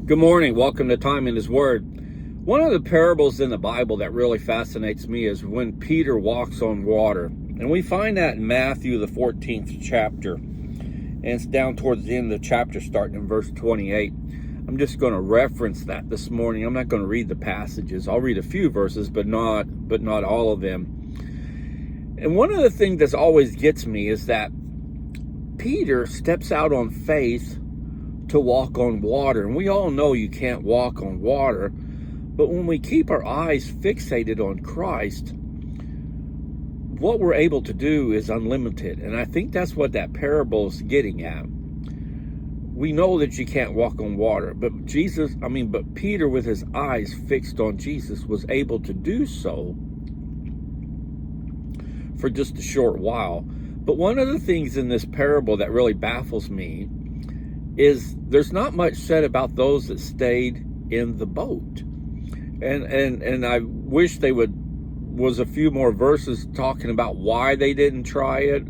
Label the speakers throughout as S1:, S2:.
S1: Good morning. Welcome to Time in His Word. One of the parables in the Bible that really fascinates me is when Peter walks on water. And we find that in Matthew, the 14th chapter. And it's down towards the end of the chapter, starting in verse 28. I'm just going to reference that this morning. I'm not going to read the passages. I'll read a few verses, but not all of them. And one of the things that always gets me is that Peter steps out on faith to walk on water. And we all know you can't walk on water, but when we keep our eyes fixated on Christ, what we're able to do is unlimited. And I think that's what that parable is getting at. We know that you can't walk on water, but Peter, with his eyes fixed on Jesus, was able to do so for just a short while. But one of the things in this parable that really baffles me is there's not much said about those that stayed in the boat. And I wish was a few more verses talking about why they didn't try it,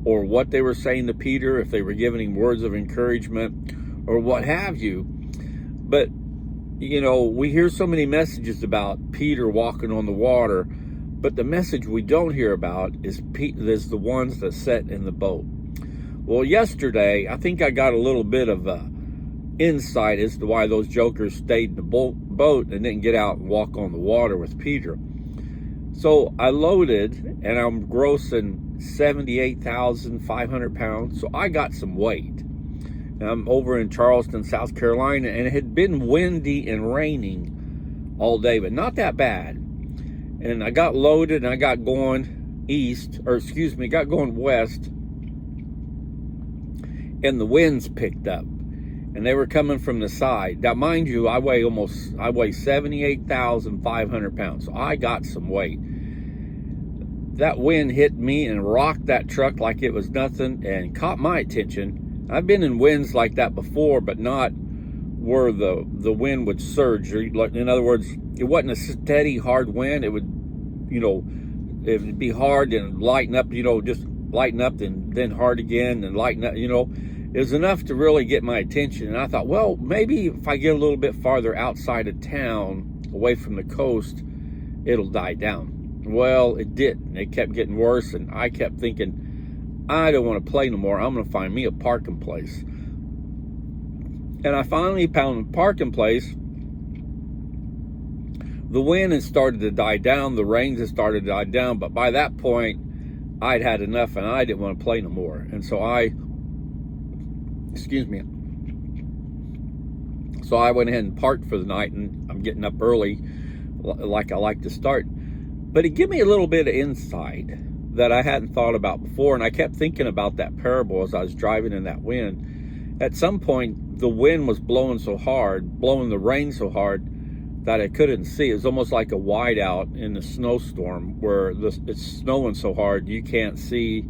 S1: or what they were saying to Peter, if they were giving him words of encouragement or what have you. But, we hear so many messages about Peter walking on the water, but the message we don't hear about is the ones that sat in the boat. Well, yesterday, I think I got a little bit of insight as to why those jokers stayed in the boat and didn't get out and walk on the water with Peter. So I loaded, and I'm grossing 78,500 pounds, so I got some weight. And I'm over in Charleston, South Carolina, and it had been windy and raining all day, but not that bad. And I got loaded, and I got going west, and the winds picked up, and they were coming from the side. Now, mind you, I weigh 78,500 pounds, so I got some weight. That wind hit me and rocked that truck like it was nothing and caught my attention. I've been in winds like that before, but not where the wind would surge. In other words, it wasn't a steady, hard wind. It would, it would be hard and lighten up, just lighten up and then hard again and lighten up, It was enough to really get my attention. And I thought, well, maybe if I get a little bit farther outside of town, away from the coast, it'll die down. Well, it didn't. It kept getting worse, and I kept thinking, I don't want to play no more. I'm going to find me a parking place. And I finally found a parking place. The wind had started to die down. The rains had started to die down. But by that point, I'd had enough, and I didn't want to play no more. And so I went ahead and parked for the night, and I'm getting up early like I like to start. But it gave me a little bit of insight that I hadn't thought about before, and I kept thinking about that parable as I was driving in that wind. At some point, the wind was blowing the rain so hard that I couldn't see. It was almost like a whiteout in a snowstorm where it's snowing so hard you can't see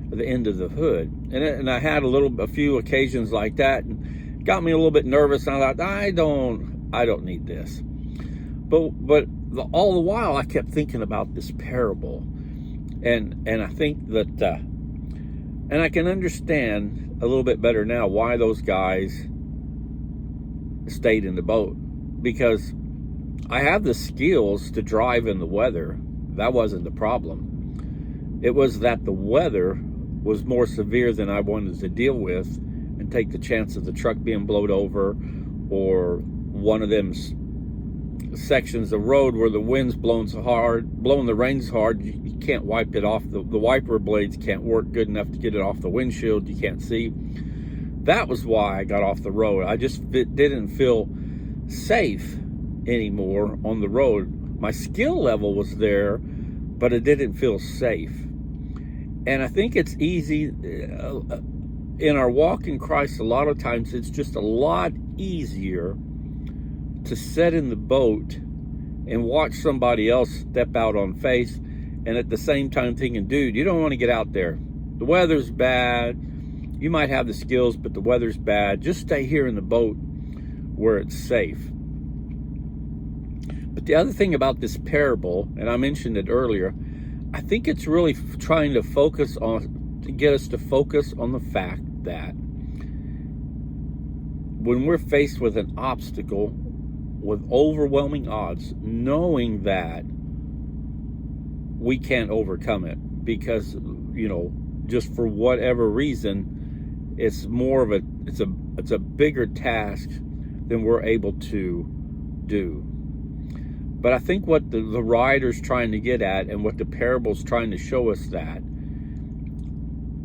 S1: the end of the hood. And I had a few occasions like that, and got me a little bit nervous. And I thought, I don't need this. But all the while, I kept thinking about this parable, and I think that, and I can understand a little bit better now why those guys stayed in the boat, because I have the skills to drive in the weather. That wasn't the problem. It was that the weather was more severe than I wanted to deal with and take the chance of the truck being blown over, or one of them sections of road where the wind's blowing the rain so hard, you can't wipe it off. The wiper blades can't work good enough to get it off the windshield. You can't see. That was why I got off the road. I just didn't feel safe anymore on the road. My skill level was there, but it didn't feel safe. And I think it's easy in our walk in Christ. A lot of times it's just a lot easier to sit in the boat and watch somebody else step out on faith, and at the same time thinking, dude, you don't want to get out there. The weather's bad. You might have the skills, but the weather's bad. Just stay here in the boat where it's safe. But the other thing about this parable, and I mentioned it earlier, I think it's really trying to get us to focus on the fact that when we're faced with an obstacle with overwhelming odds, knowing that we can't overcome it because, just for whatever reason, it's more of it's a bigger task than we're able to do. But I think what the writer's trying to get at, and what the parable's trying to show us, that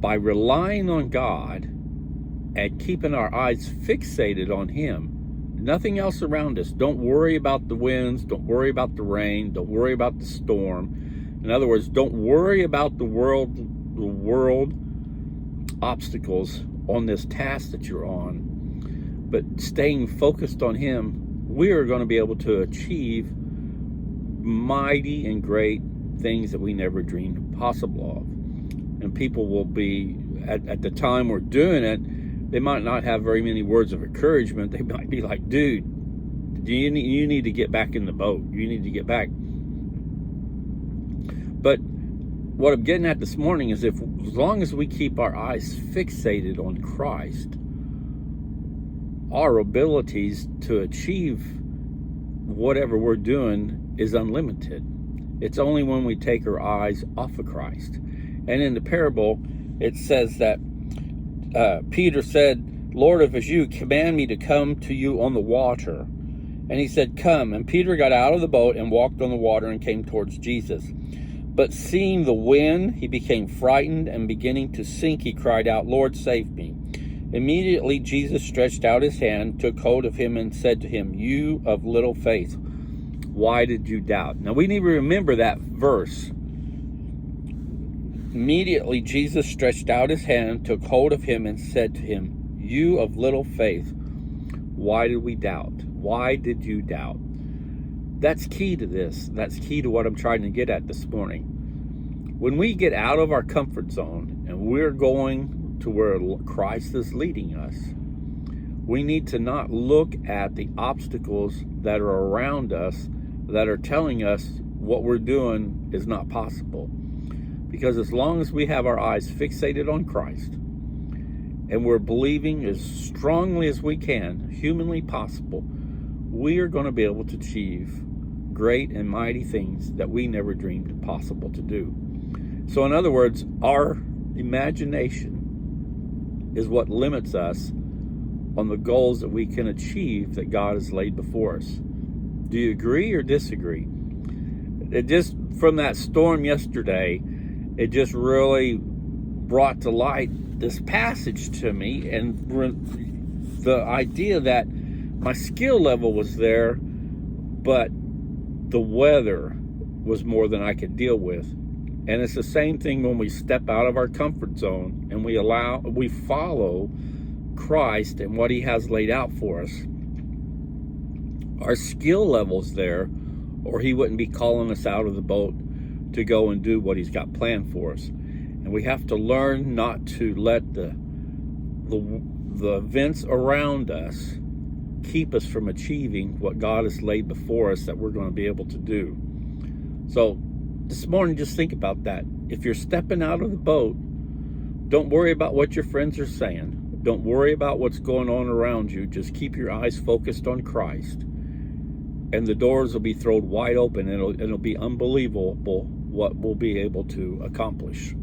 S1: by relying on God and keeping our eyes fixated on Him, nothing else around us. Don't worry about the winds. Don't worry about the rain. Don't worry about the storm. In other words, don't worry about the world obstacles on this task that you're on. But staying focused on Him, we are going to be able to achieve mighty and great things that we never dreamed possible of. And people will be, at the time we're doing it, they might not have very many words of encouragement. They might be like, dude, you need to get back in the boat. You need to get back. But what I'm getting at this morning is, as long as we keep our eyes fixated on Christ, our abilities to achieve whatever we're doing is unlimited. It's only when we take our eyes off of Christ. And in the parable, it says that Peter said, Lord, if it's you, command me to come to you on the water. And he said, come. And Peter got out of the boat and walked on the water and came towards Jesus. But seeing the wind, he became frightened, and beginning to sink, he cried out, Lord, save me. Immediately Jesus stretched out his hand, took hold of him, and said to him, you of little faith, why did you doubt? Now we need to remember that verse. Immediately Jesus stretched out his hand, took hold of him, and said to him, you of little faith, why did we doubt? Why did you doubt? That's key to this. That's key to what I'm trying to get at this morning. When we get out of our comfort zone and we're going to where Christ is leading us, we need to not look at the obstacles that are around us that are telling us what we're doing is not possible. Because as long as we have our eyes fixated on Christ and we're believing as strongly as we can, humanly possible, we are going to be able to achieve great and mighty things that we never dreamed possible to do. So in other words, our imagination is what limits us on the goals that we can achieve that God has laid before us. Do you agree or disagree? It just, from that storm yesterday, it just really brought to light this passage to me, and the idea that my skill level was there, but the weather was more than I could deal with. And it's the same thing when we step out of our comfort zone and we follow Christ and what He has laid out for us. Our skill level's there, or He wouldn't be calling us out of the boat to go and do what He's got planned for us. And we have to learn not to let the events around us keep us from achieving what God has laid before us that we're going to be able to do. So this morning, just think about that. If you're stepping out of the boat, don't worry about what your friends are saying. Don't worry about what's going on around you. Just keep your eyes focused on Christ, and the doors will be thrown wide open, and it'll be unbelievable what we'll be able to accomplish.